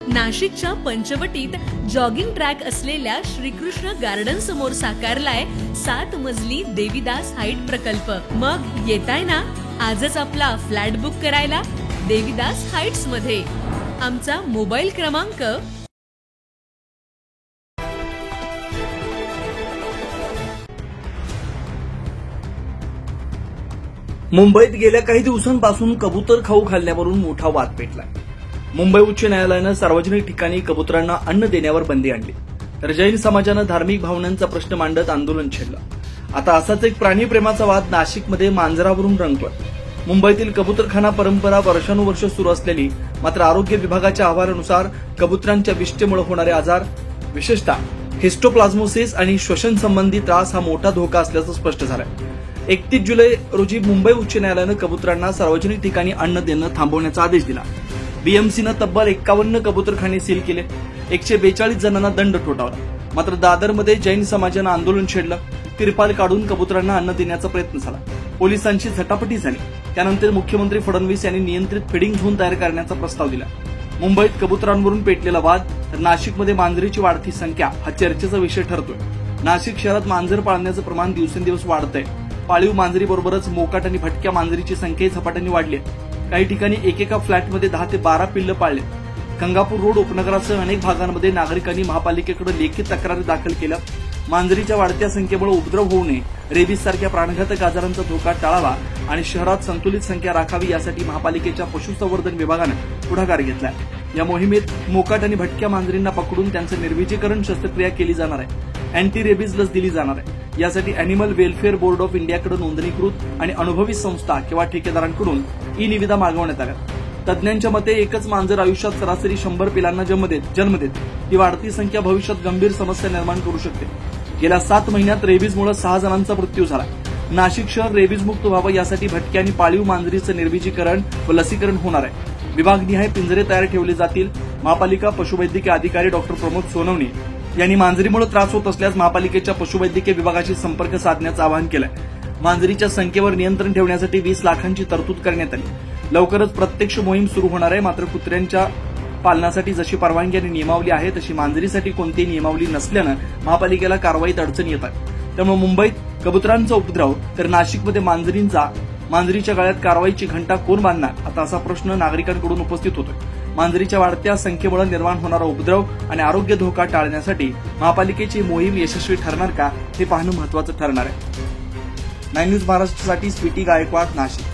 नाशिकच्या पंचवटीत jogging track असलेल्या Shrikrishna garden समोर साकारलाय 7 मजली देवीदास हाईट प्रकल्प। मग येताय ना आजच आपला फ्लॅट बुक करायला देवीदास हाईट्स मध्ये। आमचा मोबाईल क्रमांक मुंबईत गेल्या काही दिवसांपासून कबूतर खाऊ खाल्ल्यावरून मोठा वाद पेटलाय। मुंबई उच्च न्यायालयानं सार्वजनिक ठिकाणी कबुतरांना अन्न देण्यावर बंदी आणली, तर जैन समाजानं धार्मिक भावनांचा प्रश्न मांडत आंदोलन छेडलं। आता असाच एक प्राणीप्रेमाचा वाद नाशिकमध्ये मांजरावरून रंगतोय। मुंबईतील कबूतरखाना परंपरा वर्षानुवर्ष सुरू असलेली, मात्र आरोग्य विभागाच्या अहवालानुसार कबुतरांच्या विष्ठेमुळे होणारे आजार, विशेषतः हिस्टोप्लाझ्मोसिस आणि श्वसन संबंधी त्रास हा मोठा धोका असल्याचं स्पष्ट झालंय। 31 जुलै रोजी मुंबई उच्च न्यायालयानं कबुतरांना सार्वजनिक ठिकाणी अन्न देणं थांबवण्याचा आदेश दिला। बीएमसीनं तब्बल 51 कबूतरखाने सील केले, 142 जणांना दंड ठोठावला। मात्र दादरमध्ये जैन समाजानं आंदोलन छेडलं, तिरपाल काढून कबुतरांना अन्न देण्याचा प्रयत्न झाला। पोलिसांची झटापटी झाली। त्यानंतर मुख्यमंत्री फडणवीस यांनी नियंत्रित फीडिंग झोन तयार करण्याचा प्रस्ताव दिला। मुंबईत कबुतरांवरून पेटलेला वाद, तर नाशिकमध्ये मांजरीची वाढती संख्या हा चर्चेचा विषय ठरतोय। नाशिक शहरात मांजर पाळण्याचं प्रमाण दिवसेंदिवस वाढतंय। पाळीव मांजरीबरोबरच मोकाट आणि भटक्या मांजरीची संख्याही झपाट्याने वाढली आहे। काही ठिकाणी एकेका फ्लॅटमध्ये 10 ते 12 पिल्लं पाळले। गंगापूर रोड, उपनगरासह अनेक भागांमध्ये नागरिकांनी महापालिकेकडे लेखी तक्रारी दाखल केल्या। मांजरीच्या वाढत्या संख्येमुळे उपद्रव होऊ नये, रेबीज सारख्या प्राणघातक आजारांचा धोका टाळावा आणि शहरात संतुलित संख्या राखावी यासाठी महापालिकेच्या पशुसंवर्धन विभागानं पुढाकार घेतलाय। या मोहिमेत मोकाट आणि भटक्या मांजरींना पकडून त्यांचं निर्विजीकरण शस्त्रक्रिया केली जाणार आहे। अँटी रेबीज लस दिली जाणार आहे। यासाठी अॅनिमल वेलफेअर बोर्ड ऑफ इंडियाकडे नोंदणीकृत आणि अनुभवी संस्था किंवा ठेकेदारांकडून ई-निविदा मागवण्यात आल्या। तज्ज्ञांच्या मते एकच मांजर आयुष्यात सरासरी 100 पिलांना जन्म देते। ही वाढती संख्या भविष्यात गंभीर समस्या निर्माण करू शकते। गेल्या 7 महिन्यात रेबीजमुळे 6 जणांचा मृत्यू झाला। नाशिक शहर रेबीज मुक्त व्हावं यासाठी भटक्या आणि पाळीव मांजरीचं निर्विजीकरण व लसीकरण होणार आहे। विभागनिहाय पिंजरे तयार ठेवले जातील। महापालिका पशुवैद्यकीय अधिकारी डॉक्टर प्रमोद सोनवणे यांनी मांजरीमुळे त्रास होत असल्यास महापालिकेच्या पशुवैद्यकीय विभागाशी संपर्क साधण्याचं आवाहन केलंय। मांजरीच्या संख्येवर नियंत्रण ठेवण्यासाठी 20 लाखांची तरतूद करण्यात आली। लवकरच प्रत्यक्ष मोहीम सुरू होणार आहे। मात्र कुत्र्यांच्या पालनासाठी जशी परवानगी आणि नियमावली आहे तशी मांजरीसाठी कोणतीही नियमावली नसल्यानं महापालिकेला कारवाईत अडचणी येत आहेत। त्यामुळे मुंबईत कबुतरांचा उपद्रव, तर नाशिकमध्ये मांजरीच्या गळ्यात कारवाईची घंटा कोण बांधणार, आता असा प्रश्न नागरिकांकडून उपस्थित होतोय। मांजरीच्या वाढत्या संख्येमुळे निर्माण होणारा उपद्रव आणि आरोग्य धोका टाळण्यासाठी महापालिकेची मोहीम यशस्वी ठरणार का, हे पाहणं महत्त्वाचं ठरणार आहे। 9 न्यूज महाराष्ट्रासाठी स्वीटी गायकवाड, नाशिक।